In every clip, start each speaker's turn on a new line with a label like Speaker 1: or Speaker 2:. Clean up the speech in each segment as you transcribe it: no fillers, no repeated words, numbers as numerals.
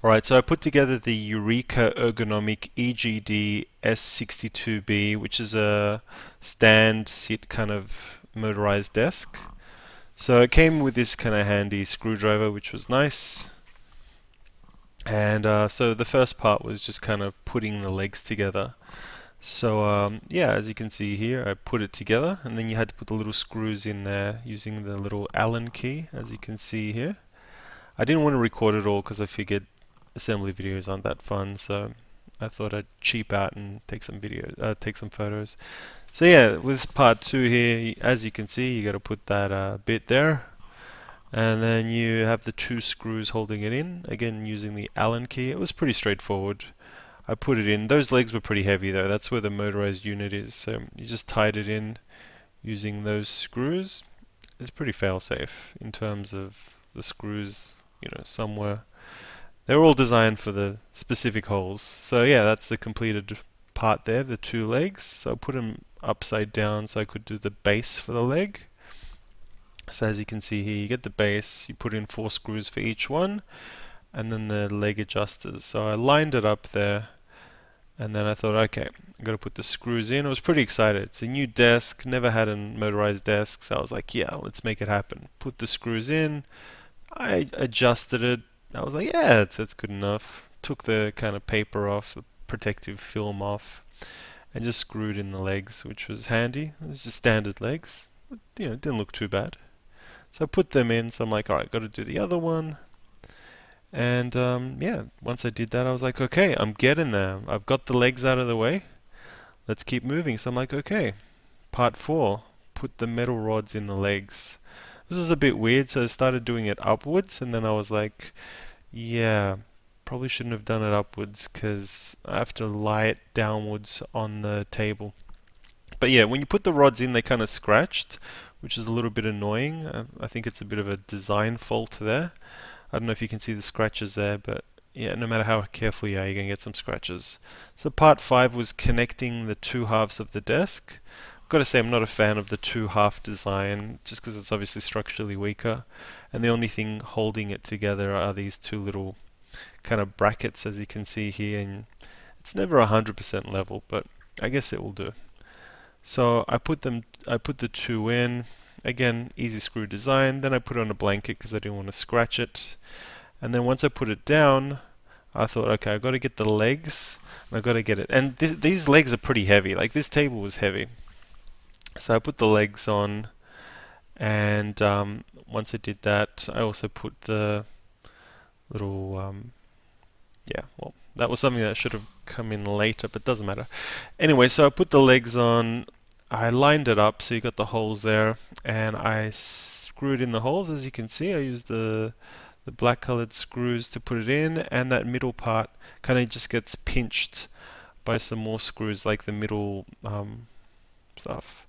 Speaker 1: Alright, so I put together the Eureka Ergonomic EGD-S62B, which is a stand sit kind of motorized desk. So it came with this kind of handy screwdriver, which was nice. And so the first part was just kind of putting the legs together. So yeah, as you can see here, I put it together, and then you had to put the little screws in there using the little Allen key, as you can see here. I didn't want to record it all because I figured assembly videos aren't that fun, so I thought I'd cheap out and take some take some photos. So yeah, with part 2 here, as you can see, you got to put that bit there, and then you have the 2 screws holding it in, again using the Allen key. It was pretty straightforward. I put it in. Those legs were pretty heavy though. That's where the motorized unit is. So you just tied it in using those screws. It's pretty fail-safe in terms of the screws, somewhere. They're all designed for the specific holes. So yeah, that's the completed part there, the 2 legs. So I put them upside down so I could do the base for the leg. So as you can see here, you get the base, you put in 4 screws for each one, and then the leg adjusters. So I lined it up there, and then I thought, okay, I've got to put the screws in. I was pretty excited. It's a new desk, never had a motorized desk, so I was like, yeah, let's make it happen. Put the screws in, I adjusted it. I was like, yeah, that's good enough. Took the kind of paper off, the protective film off, and just screwed in the legs, which was handy. It was just standard legs. It didn't look too bad. So I put them in, so I'm like, alright, got to do the other one. And yeah, once I did that, I was like, okay, I'm getting there. I've got the legs out of the way. Let's keep moving. So I'm like, okay, part 4, put the metal rods in the legs. This was a bit weird, so I started doing it upwards, and then I was like, yeah, probably shouldn't have done it upwards because I have to lie it downwards on the table. But yeah, when you put the rods in, they kind of scratched, which is a little bit annoying. I think it's a bit of a design fault there. I don't know if you can see the scratches there, but yeah, no matter how careful you are, you're going to get some scratches. So part 5 was connecting the 2 halves of the desk. I've got to say I'm not a fan of the 2-half design, just because it's obviously structurally weaker. And the only thing holding it together are these 2 little kind of brackets, as you can see here. And it's never 100% level, but I guess it will do. So I put the 2 in. Again, easy screw design. Then I put it on a blanket because I didn't want to scratch it. And then once I put it down, I thought, okay, I've got to get the legs, and I've got to get it. And these legs are pretty heavy. Like, this table was heavy. So I put the legs on, and once I did that, I also put the little, yeah, well, that was something that should have come in later, but doesn't matter. Anyway, so I put the legs on, I lined it up so you got the holes there, and I screwed in the holes. As you can see, I used the black colored screws to put it in, and that middle part kind of just gets pinched by some more screws, like the middle stuff.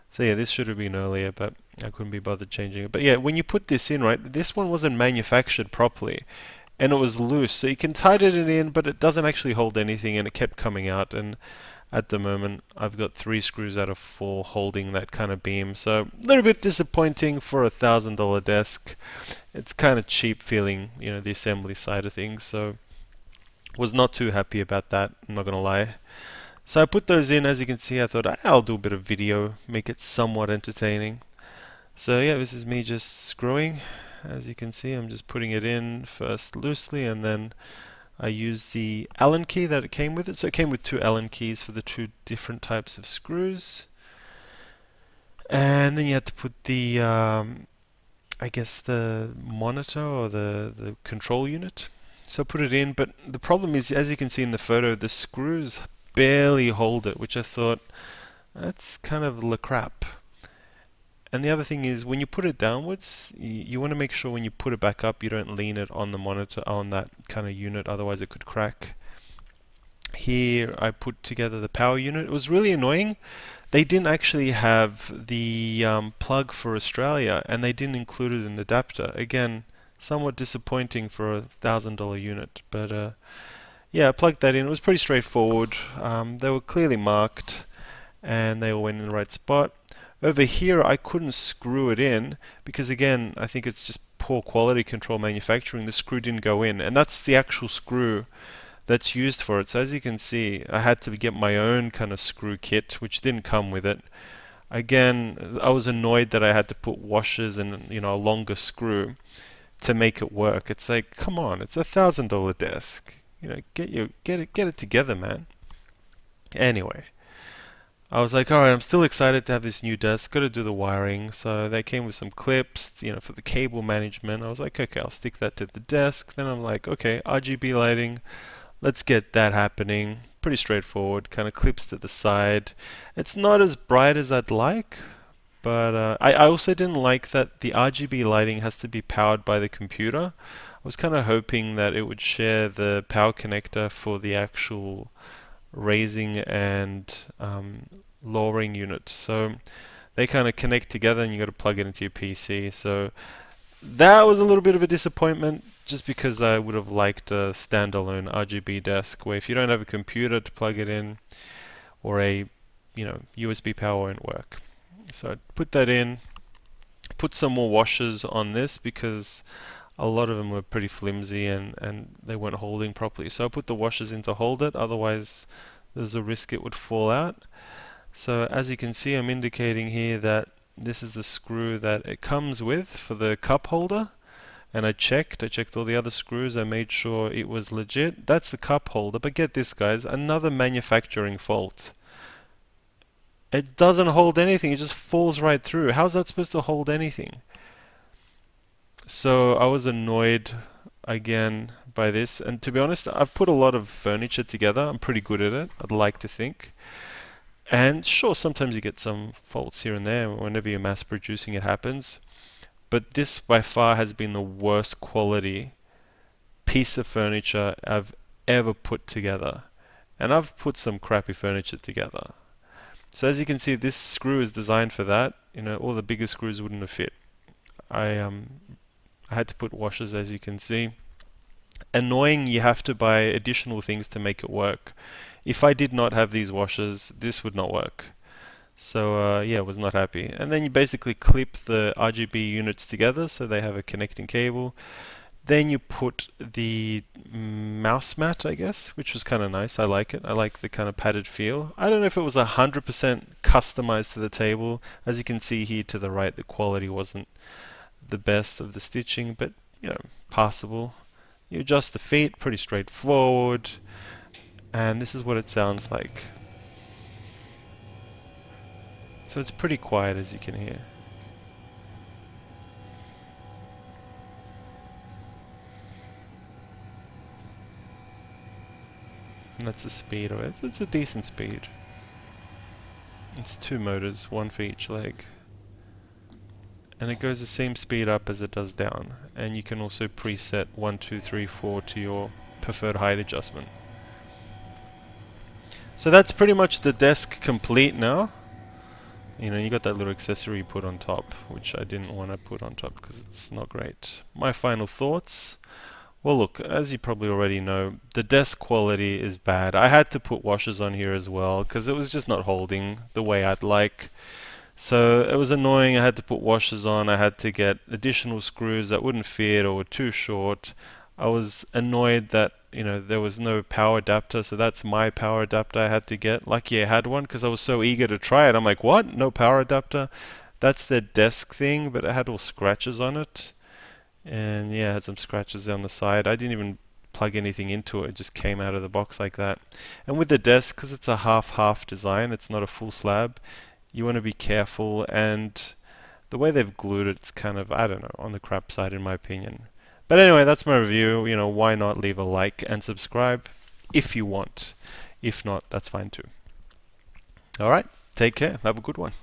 Speaker 1: So yeah, this should have been earlier, but I couldn't be bothered changing it. But yeah, when you put this in, right, this one wasn't manufactured properly, and it was loose, so you can tighten it in, but it doesn't actually hold anything, and it kept coming out. And at the moment, I've got 3 screws out of 4 holding that kind of beam, so a little bit disappointing for a $1,000 desk. It's kind of cheap feeling, the assembly side of things, so was not too happy about that, I'm not gonna lie. So I put those in. As you can see, I thought I'll do a bit of video, make it somewhat entertaining. So yeah, this is me just screwing. As you can see, I'm just putting it in first loosely, and then I used the Allen key that it came with it. So it came with 2 Allen keys for the 2 different types of screws. And then you had to put the, I guess the monitor or the control unit. So put it in, but the problem is, as you can see in the photo, the screws barely hold it, which I thought, that's kind of la crap. And the other thing is, when you put it downwards, you want to make sure when you put it back up, you don't lean it on the monitor, on that kind of unit, otherwise it could crack. Here I put together the power unit. It was really annoying. They didn't actually have the plug for Australia, and they didn't include an adapter. Again, somewhat disappointing for a $1,000 unit, but yeah, I plugged that in. It was pretty straightforward. They were clearly marked, and they all went in the right spot. Over here, I couldn't screw it in because, again, I think it's just poor quality control manufacturing, the screw didn't go in, and that's the actual screw that's used for it. So as you can see, I had to get my own kind of screw kit, which didn't come with it. Again, I was annoyed that I had to put washers and a longer screw to make it work. It's like, come on, it's $1,000 desk. Get it together, man. Anyway, I was like, all right, I'm still excited to have this new desk. Got to do the wiring. So they came with some clips, for the cable management. I was like, okay, I'll stick that to the desk. Then I'm like, okay, RGB lighting. Let's get that happening. Pretty straightforward. Kind of clips to the side. It's not as bright as I'd like, but I also didn't like that the RGB lighting has to be powered by the computer. I was kind of hoping that it would share the power connector for the actual raising and lowering unit. So they kind of connect together and you got to plug it into your PC. So that was a little bit of a disappointment, just because I would have liked a standalone RGB desk where if you don't have a computer to plug it in or a USB power won't work. So I put that in, put some more washers on this because a lot of them were pretty flimsy and they weren't holding properly. So I put the washers in to hold it, otherwise there's a risk it would fall out. So as you can see, I'm indicating here that this is the screw that it comes with for the cup holder. And I checked all the other screws, I made sure it was legit. That's the cup holder, but get this guys, another manufacturing fault. It doesn't hold anything, it just falls right through. How's that supposed to hold anything? So I was annoyed again by this, and to be honest, I've put a lot of furniture together. I'm pretty good at it, I'd like to think. And sure, sometimes you get some faults here and there. Whenever you're mass producing, it happens. But this by far has been the worst quality piece of furniture I've ever put together. And I've put some crappy furniture together. So as you can see, this screw is designed for that. All the bigger screws wouldn't have fit. I had to put washers, as you can see. Annoying, you have to buy additional things to make it work. If I did not have these washers, this would not work. So yeah, I was not happy. And then you basically clip the RGB units together so they have a connecting cable. Then you put the mouse mat, I guess, which was kind of nice. I like it. I like the kind of padded feel. I don't know if it was 100% customized to the table. As you can see here to the right, the quality wasn't the best of the stitching, but passable. You adjust the feet, pretty straightforward. And this is what it sounds like. So it's pretty quiet, as you can hear. And that's the speed of it. It's a decent speed. It's 2 motors, 1 for each leg. And it goes the same speed up as it does down. And you can also preset 1, 2, 3, 4 to your preferred height adjustment. So that's pretty much the desk complete now. You got that little accessory you put on top, which I didn't want to put on top because it's not great. My final thoughts. Well, look, as you probably already know, the desk quality is bad. I had to put washers on here as well because it was just not holding the way I'd like. So it was annoying. I had to put washers on. I had to get additional screws that wouldn't fit or were too short. I was annoyed that there was no power adapter, so that's my power adapter I had to get. Lucky I had one because I was so eager to try it. I'm like, what? No power adapter? That's the desk thing, but it had all scratches on it. And yeah, it had some scratches down the side. I didn't even plug anything into it. It just came out of the box like that. And with the desk, because it's a half-half design, it's not a full slab, you want to be careful. And the way they've glued it, it's kind of, I don't know, on the crap side in my opinion. But anyway, that's my review. Why not leave a like and subscribe if you want. If not, that's fine too. Alright, take care. Have a good one.